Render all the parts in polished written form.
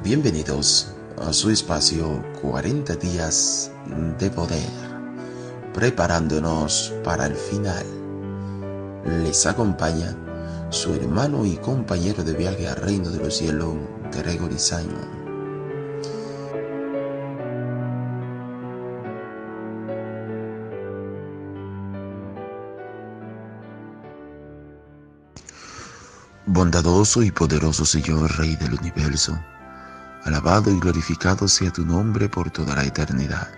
Bienvenidos a su espacio 40 días de poder, preparándonos para el final. Les acompaña su hermano y compañero de viaje al reino de los cielos, Gregory Simon. Bondadoso y poderoso Señor, Rey del universo, alabado y glorificado sea tu nombre por toda la eternidad.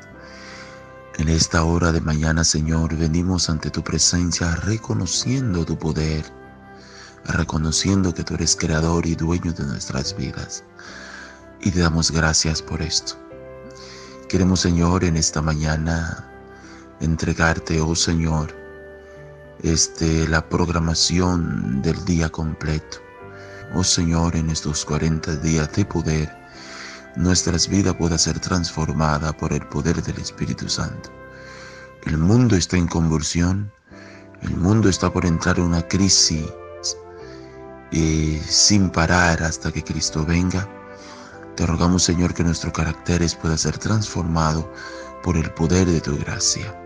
En esta hora de mañana, Señor, venimos ante tu presencia reconociendo tu poder, reconociendo que tú eres creador y dueño de nuestras vidas. Y te damos gracias por esto. Queremos, Señor, en esta mañana entregarte, oh Señor, la programación del día completo. Oh Señor, en estos 40 días de poder, nuestras vidas puedan ser transformadas por el poder del Espíritu Santo. El mundo está en convulsión, el mundo está por entrar en una crisis sin parar hasta que Cristo venga. Te rogamos, Señor, que nuestros caracteres puedan ser transformados por el poder de tu gracia,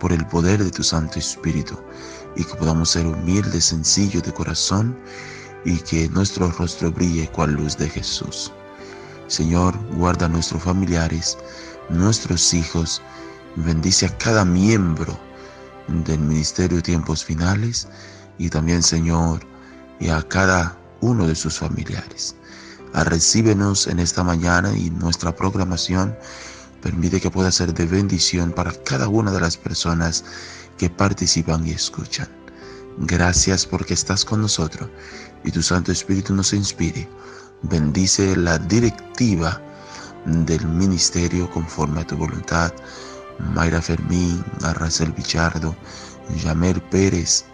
por el poder de tu Santo Espíritu, y que podamos ser humildes, sencillos de corazón, y que nuestro rostro brille cual luz de Jesús. Señor, guarda a nuestros familiares, nuestros hijos, bendice a cada miembro del Ministerio de Tiempos Finales y también, Señor, y a cada uno de sus familiares. Recíbenos en esta mañana y nuestra programación permite que pueda ser de bendición para cada una de las personas que participan y escuchan. Gracias porque estás con nosotros y tu Santo Espíritu nos inspire. Bendice la directiva del ministerio conforme a tu voluntad. Mayra Fermín, Arracel Pichardo, Yamer Pérez,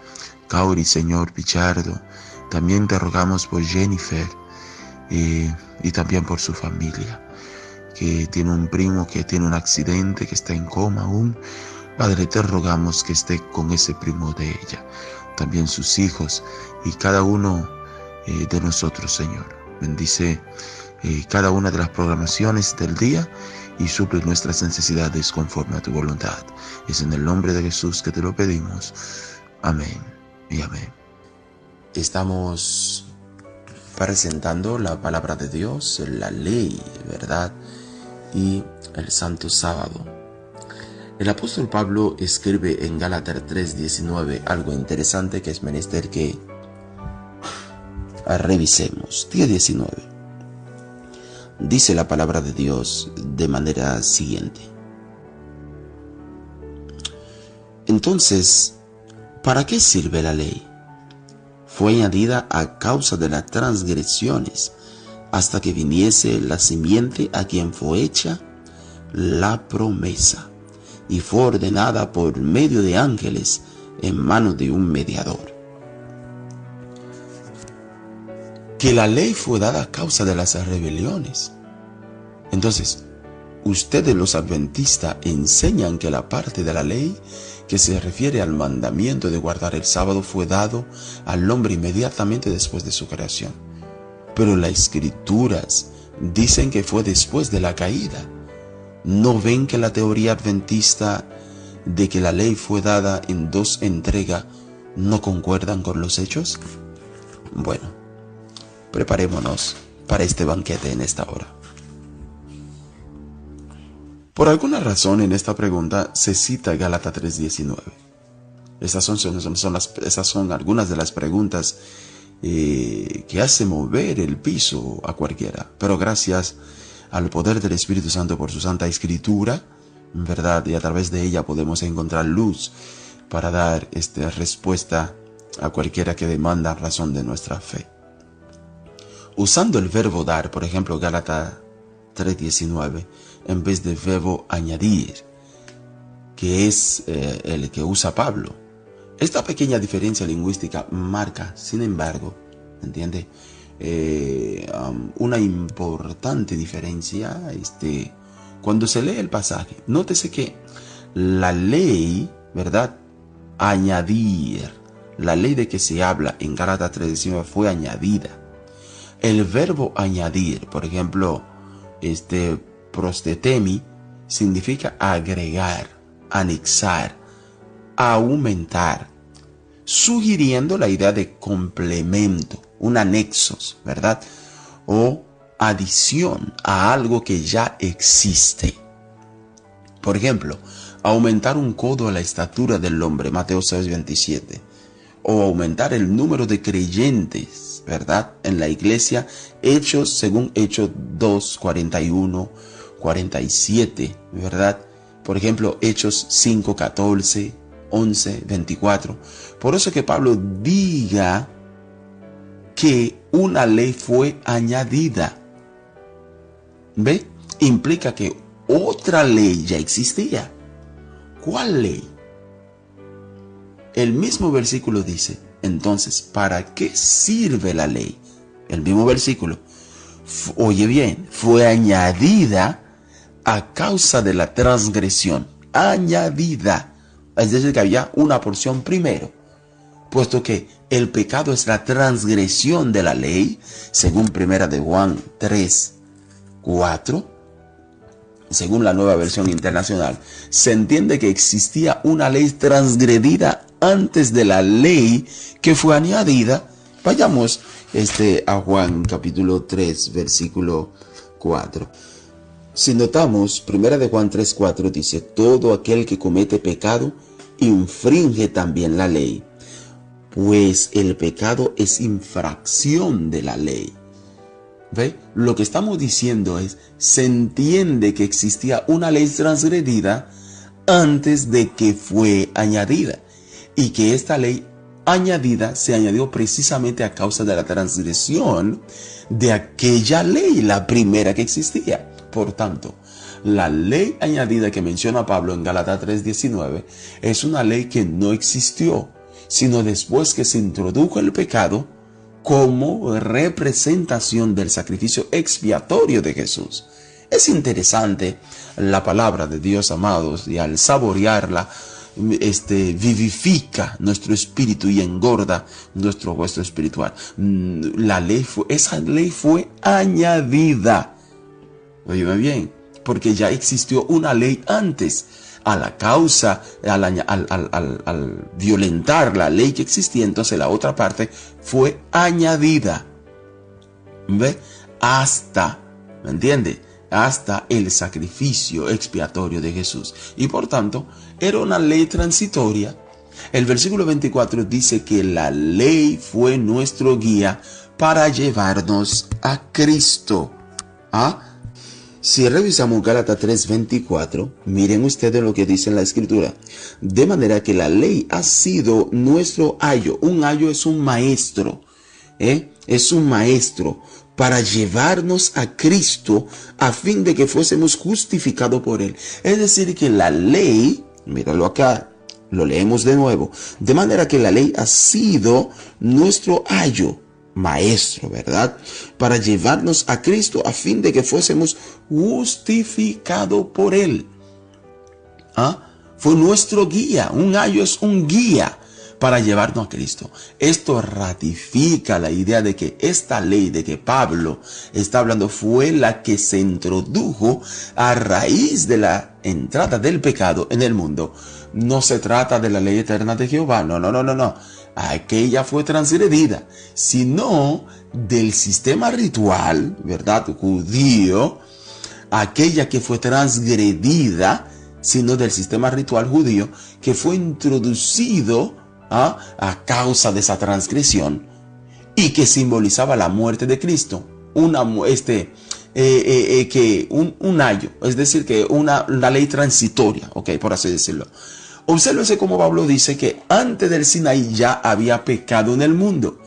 Cauri Señor Pichardo. También te rogamos por Jennifer y también por su familia, que tiene un primo que tiene un accidente, que está en coma aún. Padre, te rogamos que esté con ese primo de ella, también sus hijos y cada uno de nosotros, Señor. Bendice cada una de las programaciones del día y suple nuestras necesidades conforme a tu voluntad. Es en el nombre de Jesús que te lo pedimos. Amén y amén. Estamos presentando la palabra de Dios, la ley, ¿verdad? Y el Santo Sábado. El apóstol Pablo escribe en Gálatas 3:19 algo interesante que es menester que revisemos. Día 19. Dice la palabra de Dios de manera siguiente. Entonces, ¿para qué sirve la ley? Fue añadida a causa de las transgresiones, hasta que viniese la simiente a quien fue hecha la promesa, y fue ordenada por medio de ángeles en manos de un mediador. Que la ley fue dada a causa de las rebeliones. Entonces, ustedes los adventistas enseñan que la parte de la ley que se refiere al mandamiento de guardar el sábado fue dado al hombre inmediatamente después de su creación. Pero las escrituras dicen que fue después de la caída. ¿No ven que la teoría adventista de que la ley fue dada en dos entregas no concuerdan con los hechos? Bueno, preparémonos para este banquete en esta hora. Por alguna razón en esta pregunta se cita Gálatas 3:19. Esas son algunas de las preguntas que hace mover el piso a cualquiera. Pero gracias al poder del Espíritu Santo por su Santa Escritura, ¿verdad? Y a través de ella podemos encontrar luz para dar esta respuesta a cualquiera que demanda razón de nuestra fe. Usando el verbo dar, por ejemplo, Gálatas 3:19, en vez del verbo añadir, que es el que usa Pablo. Esta pequeña diferencia lingüística marca, sin embargo, ¿entiende?, una importante diferencia cuando se lee el pasaje. Nótese que la ley, ¿verdad? Añadir, la ley de que se habla en Gálatas 3:19 fue añadida. El verbo añadir, por ejemplo, prostetemi, significa agregar, anexar, aumentar, sugiriendo la idea de complemento, un anexo, ¿verdad? O adición a algo que ya existe. Por ejemplo, aumentar un codo a la estatura del hombre, Mateo 6:27. O aumentar el número de creyentes, ¿verdad? En la iglesia, según Hechos 2:41, 47, ¿verdad? Por ejemplo, Hechos 5:14, 11, 24. Por eso que Pablo diga que una ley fue añadida. ¿Ve? Implica que otra ley ya existía. ¿Cuál ley? El mismo versículo dice, entonces, ¿para qué sirve la ley? El mismo versículo. Oye bien, fue añadida a causa de la transgresión. Añadida. Es decir, que había una porción primero. Puesto que el pecado es la transgresión de la ley, según 1 de Juan 3:4, según la Nueva Versión Internacional, se entiende que existía una ley transgredida antes de la ley que fue añadida. Vayamos a Juan capítulo 3, versículo 4. Si notamos, 1 de Juan 3:4 dice, todo aquel que comete pecado infringe también la ley, pues el pecado es infracción de la ley. ¿Ve? Lo que estamos diciendo es, se entiende que existía una ley transgredida antes de que fue añadida, y que esta ley añadida se añadió precisamente a causa de la transgresión de aquella ley, la primera que existía. Por tanto, la ley añadida que menciona Pablo en Gálatas 3:19 es una ley que no existió, sino después que se introdujo el pecado como representación del sacrificio expiatorio de Jesús. Es interesante la palabra de Dios, amados, y al saborearla, vivifica nuestro espíritu y engorda nuestro hueso espiritual. Esa ley fue añadida. Oíme bien, porque ya existió una ley antes. A la causa, al violentar la ley que existía, entonces la otra parte fue añadida. ¿Ve? ¿Me entiende? Hasta el sacrificio expiatorio de Jesús. Y por tanto, era una ley transitoria. El versículo 24 dice que la ley fue nuestro guía para llevarnos a Cristo. Si revisamos Gálatas 3:24, miren ustedes lo que dice en la Escritura. De manera que la ley ha sido nuestro ayo. Un ayo es un maestro. Es un maestro para llevarnos a Cristo a fin de que fuésemos justificados por Él. Es decir, que la ley, míralo acá, lo leemos de nuevo. De manera que la ley ha sido nuestro ayo, maestro, ¿verdad? Para llevarnos a Cristo a fin de que fuésemos justificados por Él. Fue nuestro guía. Un ayo es un guía para llevarnos a Cristo. Esto ratifica la idea de que esta ley de que Pablo está hablando fue la que se introdujo a raíz de la entrada del pecado en el mundo. No se trata de la ley eterna de Jehová. No. Aquella fue transgredida, sino del sistema ritual, ¿verdad? Judío, aquella que fue transgredida, sino del sistema ritual judío que fue introducido a causa de esa transgresión y que simbolizaba la muerte de Cristo. Un ayo, es decir, que una ley transitoria, por así decirlo. Obsérvese cómo Pablo dice que antes del Sinaí ya había pecado en el mundo.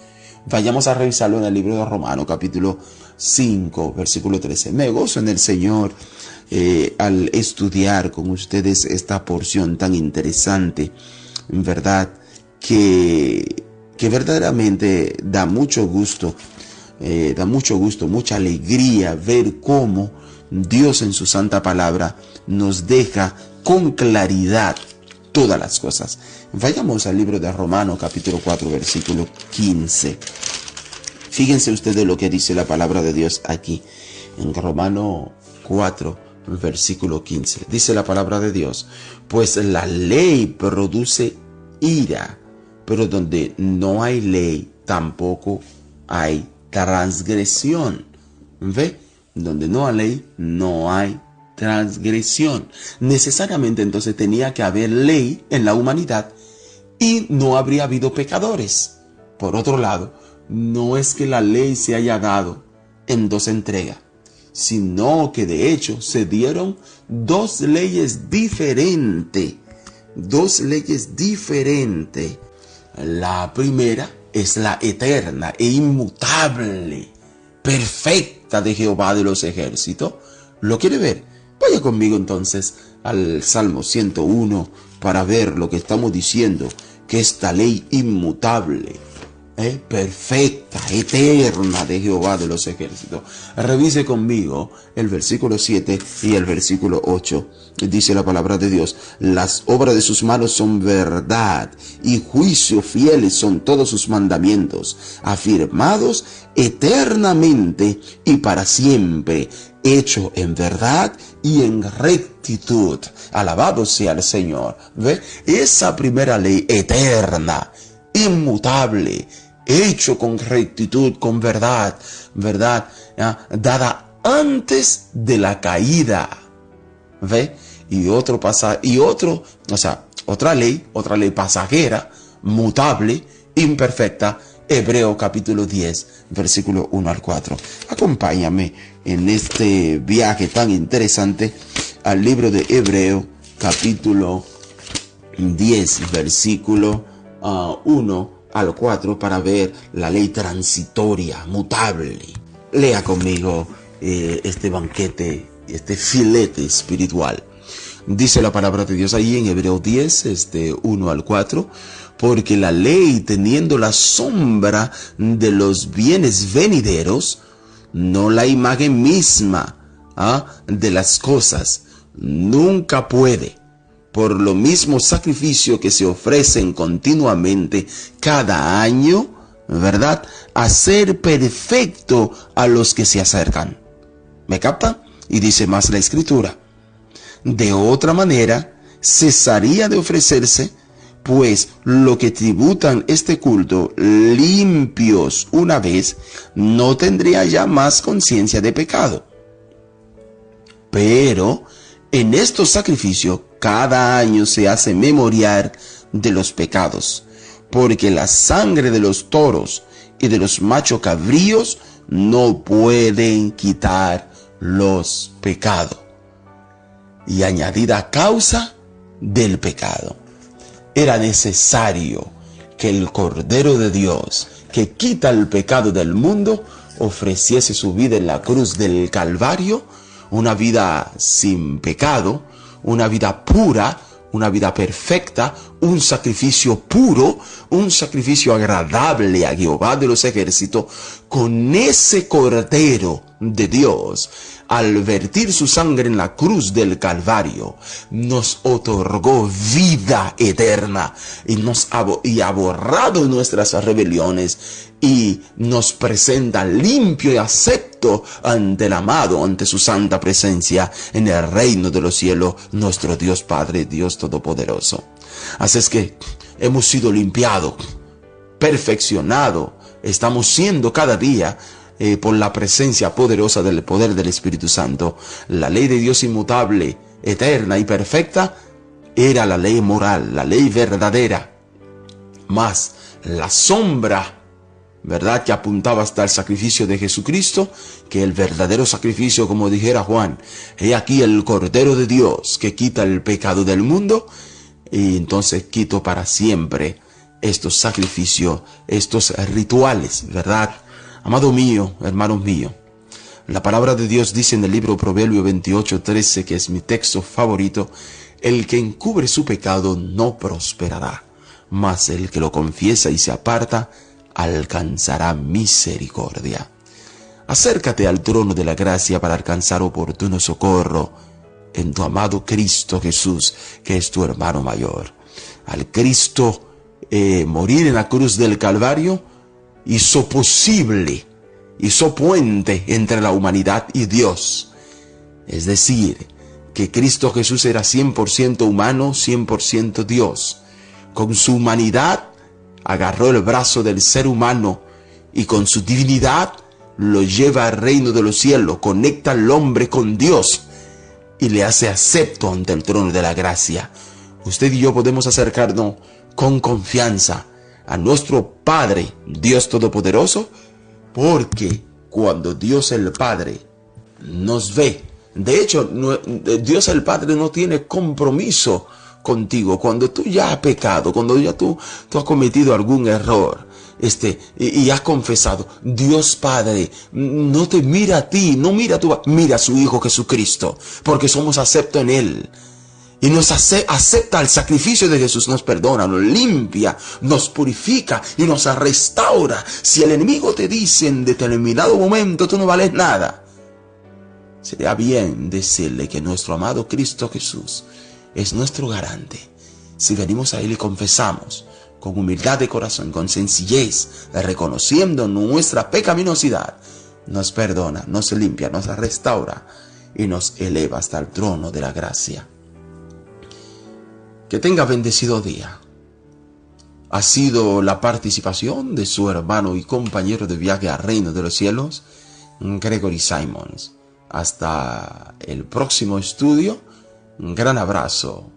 Vayamos a revisarlo en el libro de Romanos, capítulo 5, versículo 13. Me gozo en el Señor al estudiar con ustedes esta porción tan interesante, ¿verdad? Que verdaderamente da mucho gusto da mucho gusto, mucha alegría ver cómo Dios en su santa palabra nos deja con claridad todas las cosas. Vayamos al libro de Romanos capítulo 4 versículo 15. Fíjense ustedes lo que dice la palabra de Dios aquí. En Romanos 4 versículo 15. Dice la palabra de Dios: pues la ley produce ira, pero donde no hay ley tampoco hay transgresión. ¿Ve? Donde no hay ley, no hay transgresión. Necesariamente entonces tenía que haber ley en la humanidad y no habría habido pecadores. Por otro lado, no es que la ley se haya dado en dos entregas, sino que de hecho se dieron dos leyes diferentes. Dos leyes diferentes. La primera es la eterna e inmutable, perfecta de Jehová de los ejércitos. ¿Lo quiere ver? Vaya conmigo entonces al Salmo 101 para ver lo que estamos diciendo, que esta ley inmutable, perfecta, eterna de Jehová de los ejércitos. Revise conmigo el versículo 7 y el versículo 8. Dice la palabra de Dios: las obras de sus manos son verdad, y juicio fieles son todos sus mandamientos, afirmados eternamente y para siempre, hecho en verdad y en rectitud. Alabado sea el Señor. ¿Ve? Esa primera ley eterna, inmutable, hecho con rectitud, con verdad, dada antes de la caída. ¿Ve? Otra ley pasajera, mutable, imperfecta. Hebreo capítulo 10, versículo 1 al 4. Acompáñame en este viaje tan interesante al libro de Hebreo capítulo 10, versículo 1 al 4 para ver la ley transitoria, mutable. Lea conmigo este banquete, este filete espiritual. Dice la palabra de Dios ahí en Hebreo 10, 1 al 4. Porque la ley, teniendo la sombra de los bienes venideros, no la imagen misma de las cosas, nunca puede, por lo mismo sacrificio que se ofrecen continuamente cada año, ¿verdad?, hacer perfecto a los que se acercan. ¿Me captan? Y dice más la Escritura: de otra manera cesaría de ofrecerse, pues lo que tributan este culto limpios una vez, no tendría ya más conciencia de pecado. Pero en estos sacrificios cada año se hace memorial de los pecados, porque la sangre de los toros y de los machos cabríos no pueden quitar los pecados. Y añadida causa del pecado. Era necesario que el Cordero de Dios, que quita el pecado del mundo, ofreciese su vida en la cruz del Calvario, una vida sin pecado, una vida pura, una vida perfecta, un sacrificio puro, un sacrificio agradable a Jehová de los ejércitos. Con ese Cordero de Dios, al vertir su sangre en la cruz del Calvario, nos otorgó vida eterna y ha borrado nuestras rebeliones y nos presenta limpio y acepto ante el amado, ante su santa presencia en el reino de los cielos, nuestro Dios Padre, Dios Todopoderoso. Así es que hemos sido limpiados, perfeccionados, estamos siendo cada día por la presencia poderosa del poder del Espíritu Santo. La ley de Dios inmutable, eterna y perfecta era la ley moral, la ley verdadera. Más la sombra, ¿verdad?, que apuntaba hasta el sacrificio de Jesucristo, que el verdadero sacrificio, como dijera Juan, he aquí el Cordero de Dios que quita el pecado del mundo. Y entonces quito para siempre estos sacrificios, estos rituales, ¿verdad? Amado mío, hermanos míos, la palabra de Dios dice en el libro Proverbio 28:13, que es mi texto favorito: el que encubre su pecado no prosperará, mas el que lo confiesa y se aparta alcanzará misericordia. Acércate al trono de la gracia para alcanzar oportuno socorro en tu amado Cristo Jesús, que es tu hermano mayor. Al Cristo morir en la cruz del Calvario hizo posible, hizo puente entre la humanidad y Dios. Es decir, que Cristo Jesús era 100% humano, 100% Dios. Con su humanidad agarró el brazo del ser humano y con su divinidad lo lleva al reino de los cielos, conecta al hombre con Dios y le hace acepto ante el trono de la gracia. Usted y yo podemos acercarnos con confianza a nuestro Padre, Dios Todopoderoso, porque cuando Dios el Padre nos ve, de hecho, Dios el Padre no tiene compromiso contigo. Cuando tú ya has pecado, cuando ya tú has cometido algún error, y has confesado, Dios Padre no te mira a ti, no mira a tu, mira a su Hijo Jesucristo, porque somos aceptos en Él. Y nos acepta el sacrificio de Jesús, nos perdona, nos limpia, nos purifica y nos restaura. Si el enemigo te dice en determinado momento tú no vales nada, sería bien decirle que nuestro amado Cristo Jesús es nuestro garante. Si venimos a Él y confesamos con humildad de corazón, con sencillez, reconociendo nuestra pecaminosidad, nos perdona, nos limpia, nos restaura y nos eleva hasta el trono de la gracia. Que tenga bendecido día. Ha sido la participación de su hermano y compañero de viaje al reino de los cielos, Gregory Simons. Hasta el próximo estudio. Un gran abrazo.